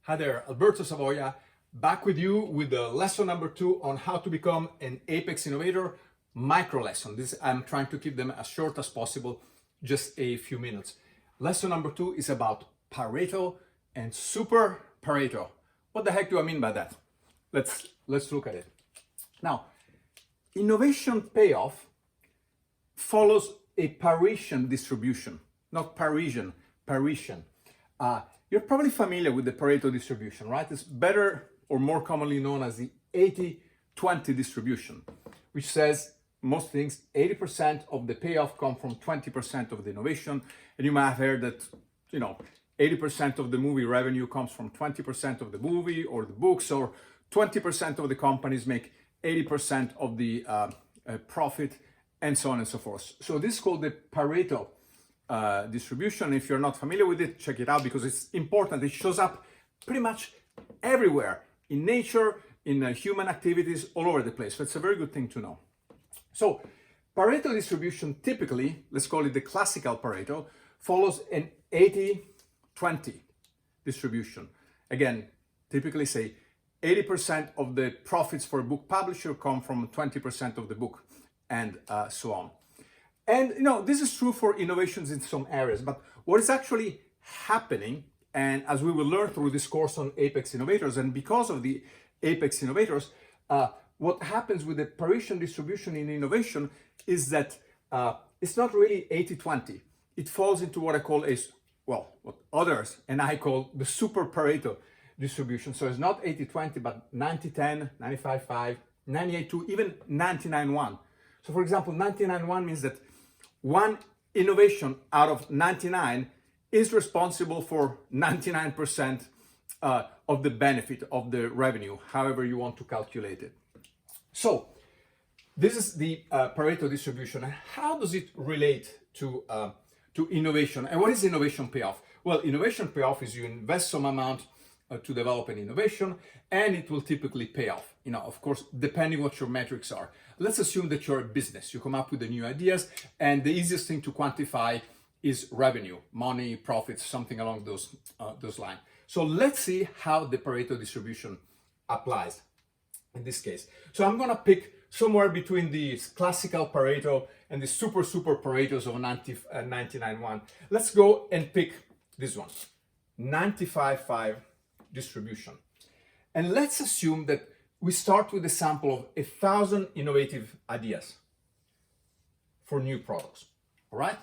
Hi there, Alberto Savoia, back with you with the lesson number 2 on how to become an Apex Innovator micro lesson. I'm trying to keep them as short as possible, just a few minutes. Lesson number 2 is about Pareto and SuperPareto. What the heck do I mean by that? Let's look at it. Now, innovation payoff follows a Paretian distribution, not Parisian, Paretian. You're probably familiar with the Pareto distribution, right? It's better or more commonly known as the 80-20 distribution, which says most things 80% of the payoff come from 20% of the innovation. And you might have heard that, 80% of the movie revenue comes from 20% of the movie or the books, or 20% of the companies make 80% of the profit, and so on and so forth. So this is called the Pareto distribution. If you're not familiar with it, check it out because it's important. It shows up pretty much everywhere in nature, in human activities, all over the place. So it's a very good thing to know. So Pareto distribution typically, let's call it the classical Pareto, follows an 80-20 distribution. Again, typically say 80% of the profits for a book publisher come from 20% of the book, and so on. And this is true for innovations in some areas, but what is actually happening, and as we will learn through this course on Apex Innovators, and because of the Apex Innovators, what happens with the Paretian distribution in innovation is that it's not really 80-20. It falls into what I call what others and I call the SuperPareto distribution. So it's not 80-20, but 90-10, 95-5, 98-2, even 99-1. So for example, 99-1 means that one innovation out of 99 is responsible for 99% of the benefit of the revenue, however you want to calculate it. So this is the Pareto distribution. How does it relate to innovation? And what is innovation payoff? Well, innovation payoff is you invest some amount to develop an innovation, and it will typically pay off. Of course, depending what your metrics are. Let's assume that you're a business. You come up with the new ideas, and the easiest thing to quantify is revenue, money, profits, something along those lines. So let's see how the Pareto distribution applies in this case. So I'm gonna pick somewhere between the classical Pareto and the super Paretos of 99-1. Let's go and pick this one, 95-5 distribution. And let's assume that we start with a sample of 1,000 innovative ideas for new products, all right?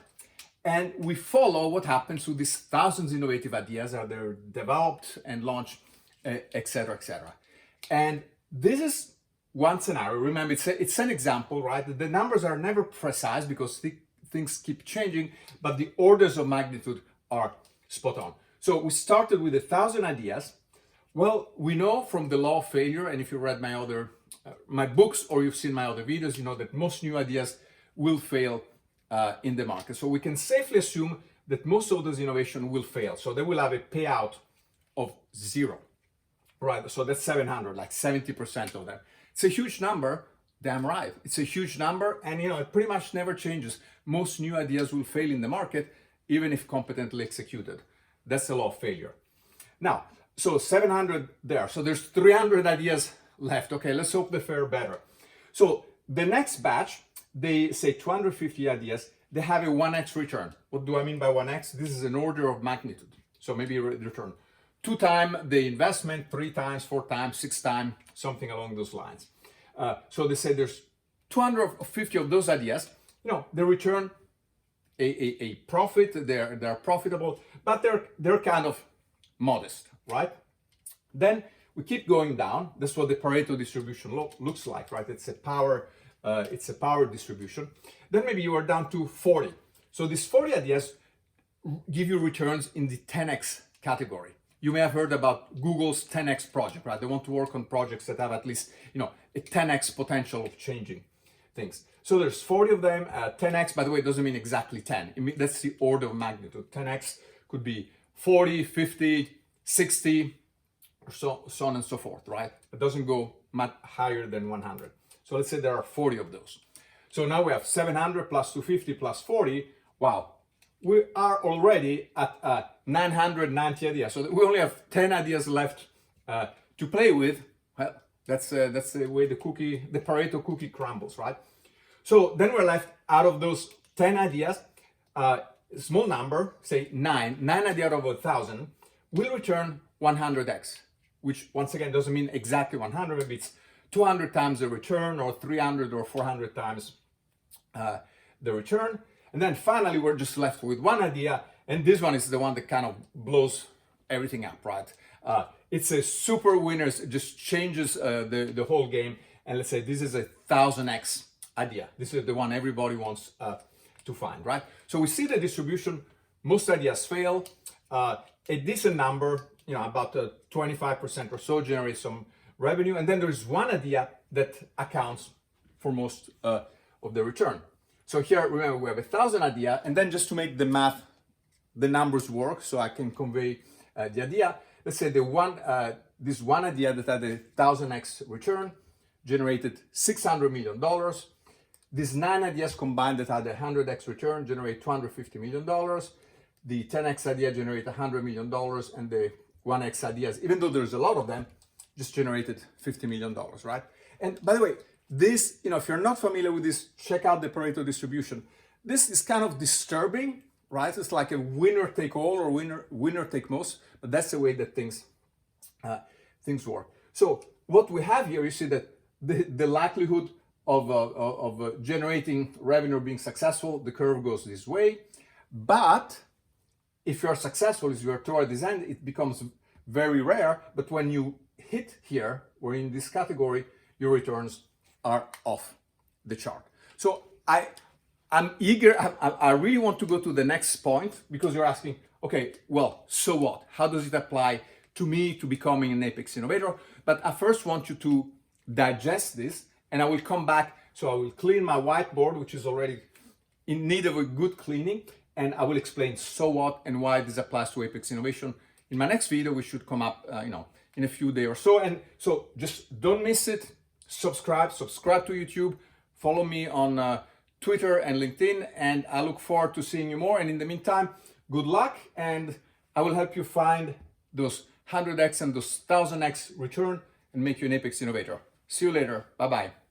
And we follow what happens to these thousands innovative ideas as they're developed and launched, etc., etc. And this is one scenario. Remember, it's an example, right? The numbers are never precise because things keep changing, but the orders of magnitude are spot on. So we started with 1,000 ideas. Well, we know from the law of failure, and if you read my books or you've seen my other videos, you know that most new ideas will fail in the market. So we can safely assume that most of those innovations will fail. So they will have a payout of 0, right? So that's 700, like 70% of them. It's a huge number, damn right. It's a huge number, and it pretty much never changes. Most new ideas will fail in the market, even if competently executed. That's the law of failure. Now, so 700 there. So there's 300 ideas left. Okay, let's hope they fare better. So the next batch, they say 250 ideas, they have a 1x return. What do I mean by 1x? This is an order of magnitude. So maybe return 2 times the investment, 3 times, 4 times, 6 times, something along those lines. So they say there's 250 of those ideas, they return a profit, they're profitable, but they're kind of modest, right? Then we keep going down. That's what the Pareto distribution looks like, right? It's a power distribution. Then maybe you are down to 40. So these 40 ideas give you returns in the 10x category. You may have heard about Google's 10x project, right? They want to work on projects that have at least, a 10x potential of changing things. So there's 40 of them. 10x, by the way, doesn't mean exactly 10. That's the order of magnitude. 10x could be 40, 50, 60, so on and so forth, right? It doesn't go much higher than 100. So let's say there are 40 of those. So now we have 700 plus 250 plus 40. Wow, we are already at 990 ideas. So we only have 10 ideas left to play with. Well, that's the way the Pareto cookie crumbles, right? So then we're left out of those 10 ideas, a small number, say 9 ideas out of 1,000 will return 100x, which once again doesn't mean exactly 100, maybe it's 200 times the return or 300 or 400 times the return. And then finally, we're just left with one idea. And this one is the one that kind of blows everything up, right? It's a super winner. It just changes the whole game. And let's say this is a 1000x idea. This is the one everybody wants to find, right? So we see the distribution. Most ideas fail. A decent number, about 25% or so generates some revenue. And then there's one idea that accounts for most of the return. So here, remember, we have 1,000 ideas, and then just to make the math, the numbers work, so I can convey the idea. Let's say this one idea that had a 1000x return generated $600 million. These 9 ideas combined that had a 100x return generate $250 million. The 10x idea generate $100 million, and the 1x ideas, even though there's a lot of them, just generated $50 million, right? And by the way, this, if you're not familiar with this, check out the Pareto distribution. This is kind of disturbing, right? It's like a winner take all or winner take most, but that's the way that things work. So what we have here, you see that the likelihood of generating revenue or being successful, the curve goes this way. But if you're successful, if you're toward this end, it becomes very rare. But when you hit here, or in this category, your returns are off the chart. So I'm eager, I really want to go to the next point, because you're asking, okay, well, so what? How does it apply to me to becoming an Apex Innovator? But I first want you to digest this, and I will come back. So I will clean my whiteboard, which is already in need of a good cleaning, and I will explain so what and why this applies to Apex Innovation in my next video, which should come up, in a few days or so. And so just don't miss it. Subscribe to YouTube, follow me on Twitter and LinkedIn, and I look forward to seeing you more. And in the meantime, good luck, and I will help you find those 100x and those 1000x return and make you an Apex Innovator. See you later. Bye-bye.